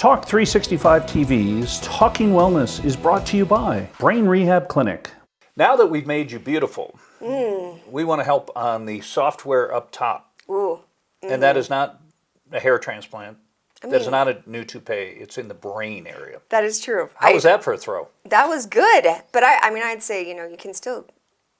TALK365TV's Talking Wellness is brought to you by Brain Rehab Clinic. Now that we've made you beautiful, we want to help on the software up top. And that is not a hair transplant. That is not a new toupee. It's in the brain area. That is true. How was that for a throw? That was good. But I mean, I'd say, you can still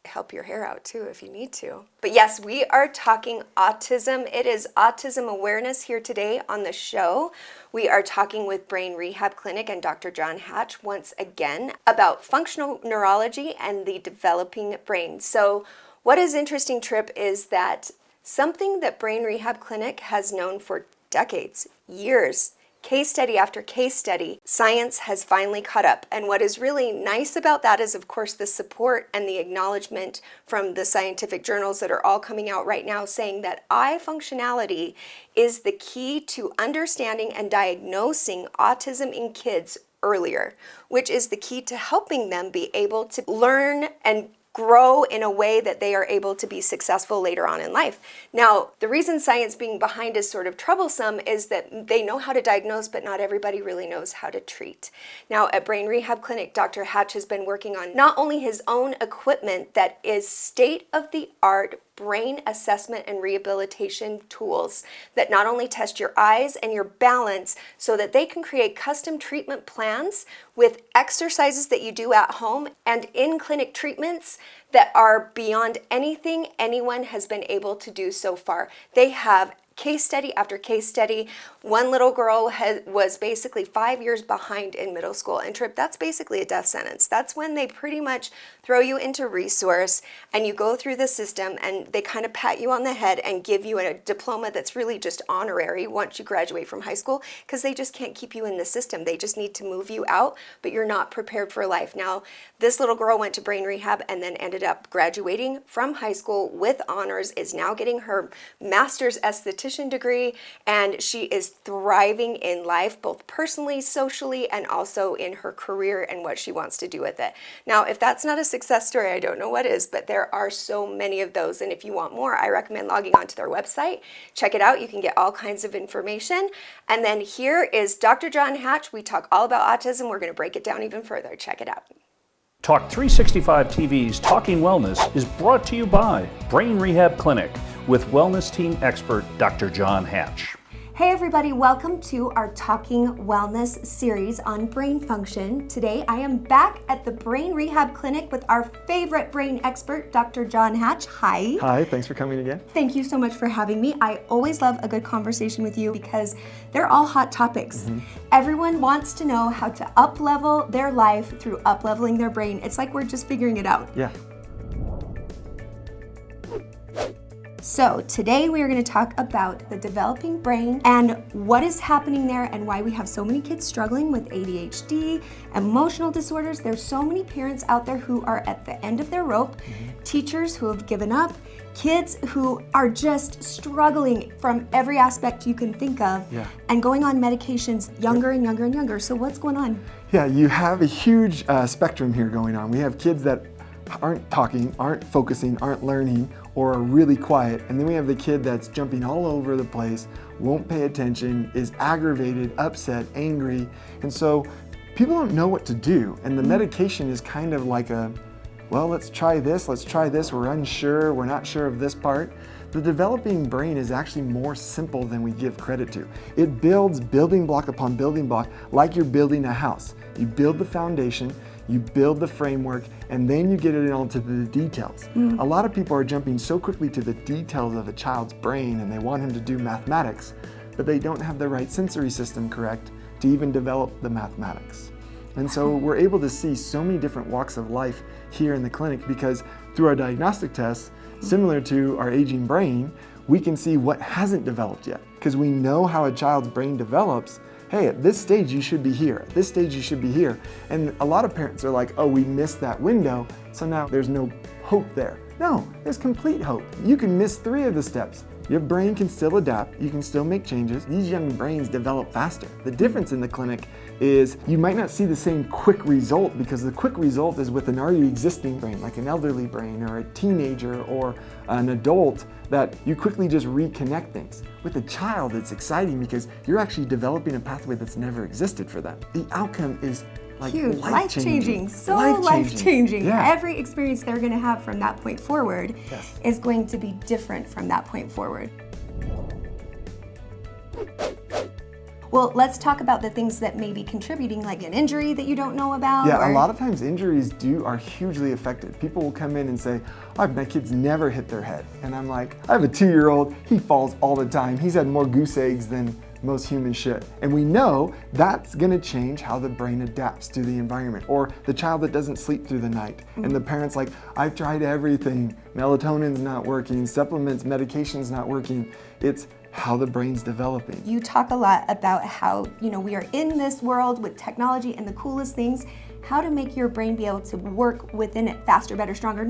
help your hair out too if you need to. But yes, we are talking autism. It is Autism Awareness here today on the show. We are talking with Brain Rehab Clinic and Dr. John Hatch once again about functional neurology and the developing brain. So what is interesting, Trip, is that something that Brain Rehab Clinic has known for decades, years, case study after case study, science has finally caught up. And what is really nice about that is, of course, the support and the acknowledgement from the scientific journals that are all coming out right now saying that eye functionality is the key to understanding and diagnosing autism in kids earlier, which is the key to helping them be able to learn and grow in a way that they are able to be successful later on in life. Now, the reason science being behind is sort of troublesome is that they know how to diagnose, but not everybody really knows how to treat. Now, at Brain Rehab Clinic, Dr. Hatch has been working on not only his own equipment that is state-of-the-art brain assessment and rehabilitation tools that not only test your eyes and your balance so that they can create custom treatment plans with exercises that you do at home and in-clinic treatments that are beyond anything anyone has been able to do so far. They have case study after case study. One little girl was basically 5 years behind in middle school. And Trip, that's basically a death sentence. That's when they pretty much throw you into resource and you go through the system and they kind of pat you on the head and give you a diploma that's really just honorary once you graduate from high school, because they just can't keep you in the system. They just need to move you out, but you're not prepared for life. Now, this little girl went to brain rehab and then ended up graduating from high school with honors, is now getting her master's esthetician degree, and she is thriving in life, both personally, socially, and also in her career and what she wants to do with it. Now, if that's not a success story, I don't know what is, but there are so many of those. And if you want more, I recommend logging onto their website. Check it out. You can get all kinds of information. And then here is Dr. John Hatch. We talk all about autism. We're going to break it down even further. Check it out. Talk365 TV's Talking Wellness is brought to you by Brain Rehab Clinic with wellness team expert Dr. John Hatch. Hey everybody, welcome to our Talking Wellness series on brain function. Today I am back at the Brain Rehab Clinic with our favorite brain expert, Dr. John Hatch. Hi. Hi, thanks for coming again. Thank you so much for having me. I always love a good conversation with you because they're all hot topics. Everyone wants to know how to up-level their life through up-leveling their brain. It's like we're just figuring it out. Yeah. So today we are going to talk about the developing brain and what is happening there and why we have so many kids struggling with ADHD, emotional disorders. There's so many parents out there who are at the end of their rope, teachers who have given up, kids who are just struggling from every aspect you can think of, and going on medications younger and younger and younger. So what's going on? Yeah, you have a huge spectrum here going on. We have kids that aren't talking, aren't focusing, aren't learning, or are really quiet. And then we have the kid that's jumping all over the place, won't pay attention, is aggravated, upset, angry. And so people don't know what to do. And the medication is kind of like well, let's try this, we're unsure, we're not sure of this part. The developing brain is actually more simple than we give credit to. It builds building block upon building block like you're building a house. You build the foundation, you build the framework, and then you get it all to the details. A lot of people are jumping so quickly to the details of a child's brain and they want him to do mathematics, but they don't have the right sensory system correct to even develop the mathematics. And so we're able to see so many different walks of life here in the clinic because through our diagnostic tests, similar to our aging brain, we can see what hasn't developed yet. Because we know how a child's brain develops. Hey, at this stage you should be here, at this stage you should be here. And a lot of parents are like, oh, we missed that window, so now there's no hope there. No, there's complete hope. You can miss 3 of the steps, your brain can still adapt, you can still make changes. These young brains develop faster. The difference in the clinic is you might not see the same quick result because the quick result is with an already existing brain, like an elderly brain or a teenager or an adult, that you quickly just reconnect things. With a child, it's exciting because you're actually developing a pathway that's never existed for them. The outcome is like huge, life-changing, so Life-changing. life-changing. Yeah. Every experience they're going to have from that point forward Yes. is going to be different from that point forward. Well, let's talk about the things that may be contributing, like an injury that you don't know about. Yeah, or... a lot of times injuries are hugely affected. People will come in and say, oh, my kid's never hit their head. And I'm like, I have a 2-year-old, he falls all the time. He's had more goose eggs than most humans should. And we know that's gonna change how the brain adapts to the environment. Or the child that doesn't sleep through the night. And the parent's like, I've tried everything. Melatonin's not working, supplements, medication's not working. It's how the brain's developing. You talk a lot about how, we are in this world with technology and the coolest things, how to make your brain be able to work within it faster, better, stronger,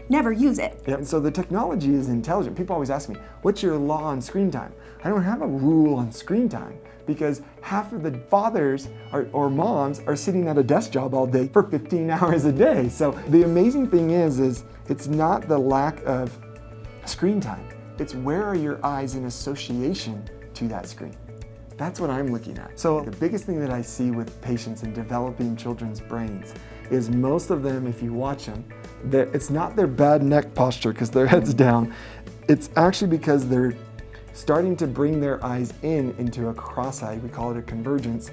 never use it. Yep. And so the technology is intelligent. People always ask me, what's your law on screen time? I don't have a rule on screen time because half of the fathers or moms are sitting at a desk job all day for 15 hours a day. So the amazing thing is it's not the lack of screen time. It's where are your eyes in association to that screen. That's what I'm looking at. So the biggest thing that I see with patients in developing children's brains is most of them, if you watch them, it's not their bad neck posture because their head's down. It's actually because they're starting to bring their eyes into a cross-eye, we call it a convergence,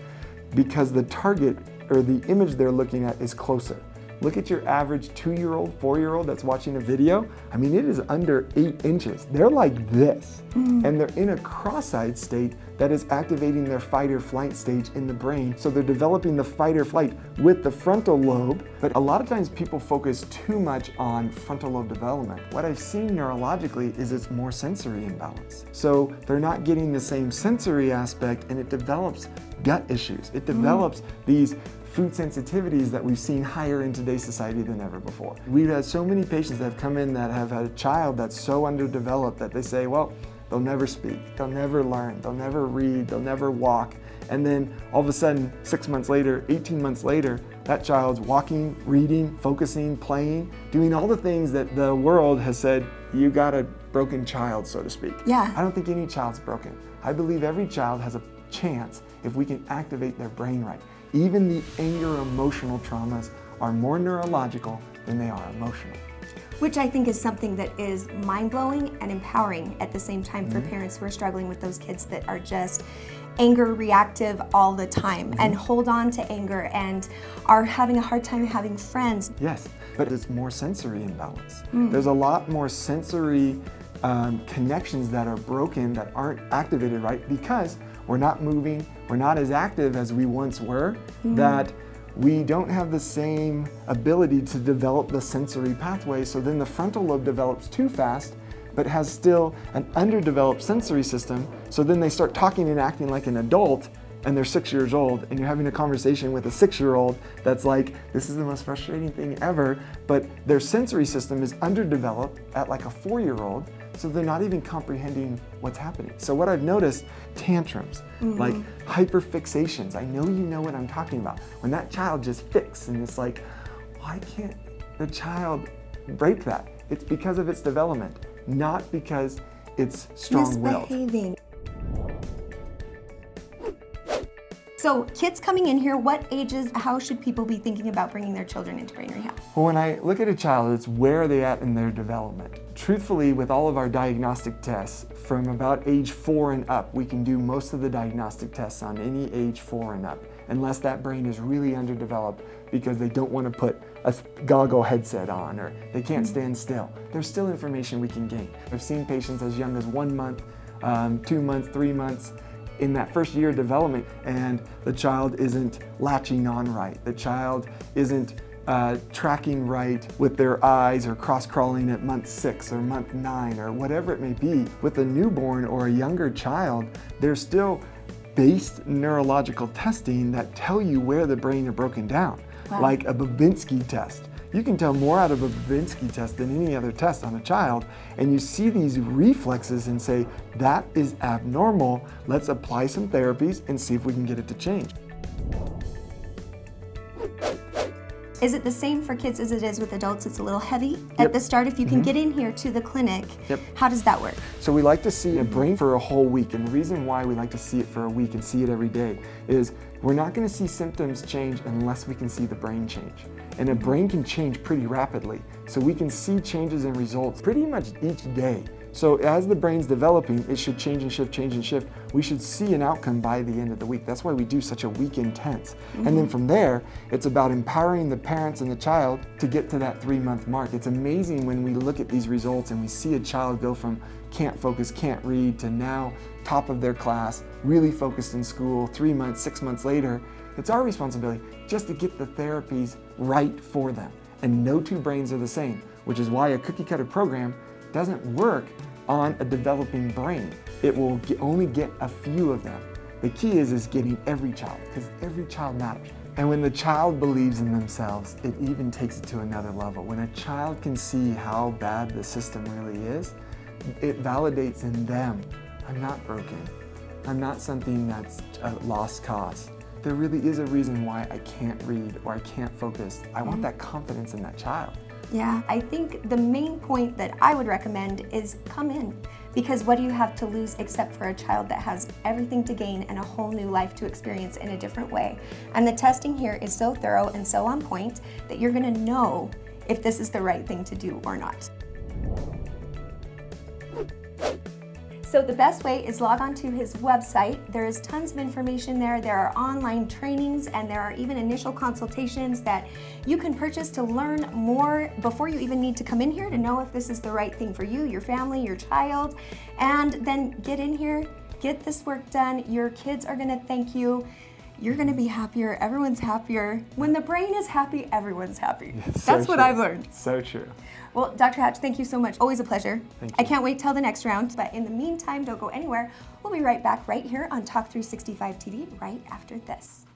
because the target or the image they're looking at is closer. Look at your average 2-year-old, 4-year-old that's watching a video. I mean, it is under 8 inches. They're like this, and they're in a cross-eyed state that is activating their fight or flight stage in the brain. So they're developing the fight or flight with the frontal lobe. But a lot of times people focus too much on frontal lobe development. What I've seen neurologically is it's more sensory imbalance. So they're not getting the same sensory aspect, and it develops gut issues. It develops these food sensitivities that we've seen higher in today's society than ever before. We've had so many patients that have come in that have had a child that's so underdeveloped that they say, well, they'll never speak, they'll never learn, they'll never read, they'll never walk. And then all of a sudden, 6 months later, 18 months later, that child's walking, reading, focusing, playing, doing all the things that the world has said, you got a broken child, so to speak. Yeah. I don't think any child's broken. I believe every child has a chance if we can activate their brain right. Even the anger emotional traumas are more neurological than they are emotional. Which I think is something that is mind-blowing and empowering at the same time for parents who are struggling with those kids that are just anger reactive all the time and hold on to anger and are having a hard time having friends. Yes, but it's more sensory imbalance. There's a lot more sensory connections that are broken, that aren't activated right because we're not moving, we're not as active as we once were, that we don't have the same ability to develop the sensory pathway, so then the frontal lobe develops too fast, but has still an underdeveloped sensory system, so then they start talking and acting like an adult, and they're 6 years old, and you're having a conversation with a 6-year-old that's like, this is the most frustrating thing ever, but their sensory system is underdeveloped at like a 4-year-old, so they're not even comprehending what's happening. So what I've noticed, tantrums, like hyperfixations. I know you know what I'm talking about. When that child just fixes and it's like, why can't the child break that? It's because of its development, not because it's strong-willed. Misbehaving. So kids coming in here, what ages, how should people be thinking about bringing their children into brain rehab? Well, when I look at a child, it's where are they at in their development. Truthfully, with all of our diagnostic tests, from about age 4 and up, we can do most of the diagnostic tests on any age 4 and up, unless that brain is really underdeveloped because they don't want to put a goggle headset on or they can't stand still. There's still information we can gain. I've seen patients as young as 1 month, 2 months, 3 months, in that first year of development, and the child isn't latching on right. The child isn't tracking right with their eyes or cross-crawling at month 6 or month 9 or whatever it may be. With a newborn or a younger child, there's still based neurological testing that tell you where the brain are broken down, like a Babinski test. You can tell more out of a Babinski test than any other test on a child, and you see these reflexes and say, that is abnormal. Let's apply some therapies and see if we can get it to change. Is it the same for kids as it is with adults? It's a little heavy at the start. If you can get in here to the clinic, how does that work? So we like to see a brain for a whole week, and the reason why we like to see it for a week and see it every day is we're not going to see symptoms change unless we can see the brain change. And a brain can change pretty rapidly, so we can see changes and results pretty much each day. So as the brain's developing, it should change and shift, change and shift. We should see an outcome by the end of the week. That's why we do such a week intense. And then from there, it's about empowering the parents and the child to get to that 3-month mark. It's amazing when we look at these results and we see a child go from can't focus, can't read, to now top of their class, really focused in school, 3 months, 6 months later. It's our responsibility just to get the therapies right for them. And no two brains are the same, which is why a cookie cutter program doesn't work on a developing brain. It will only get a few of them. The key is getting every child, because every child matters. And when the child believes in themselves, it even takes it to another level. When a child can see how bad the system really is, it validates in them, I'm not broken. I'm not something that's a lost cause. There really is a reason why I can't read or I can't focus. I want that confidence in that child. Yeah, I think the main point that I would recommend is come in, because what do you have to lose except for a child that has everything to gain and a whole new life to experience in a different way. And the testing here is so thorough and so on point that you're going to know if this is the right thing to do or not. So the best way is log on to his website. There is tons of information there. There are online trainings, and there are even initial consultations that you can purchase to learn more before you even need to come in here to know if this is the right thing for you, your family, your child. And then get in here, get this work done. Your kids are gonna thank you. You're gonna be happier, everyone's happier. When the brain is happy, everyone's happy. That's what I've learned. So true. Well, Dr. Hatch, thank you so much. Always a pleasure. Thank you. I can't wait till the next round. But in the meantime, don't go anywhere. We'll be right back right here on TALK365 TV right after this.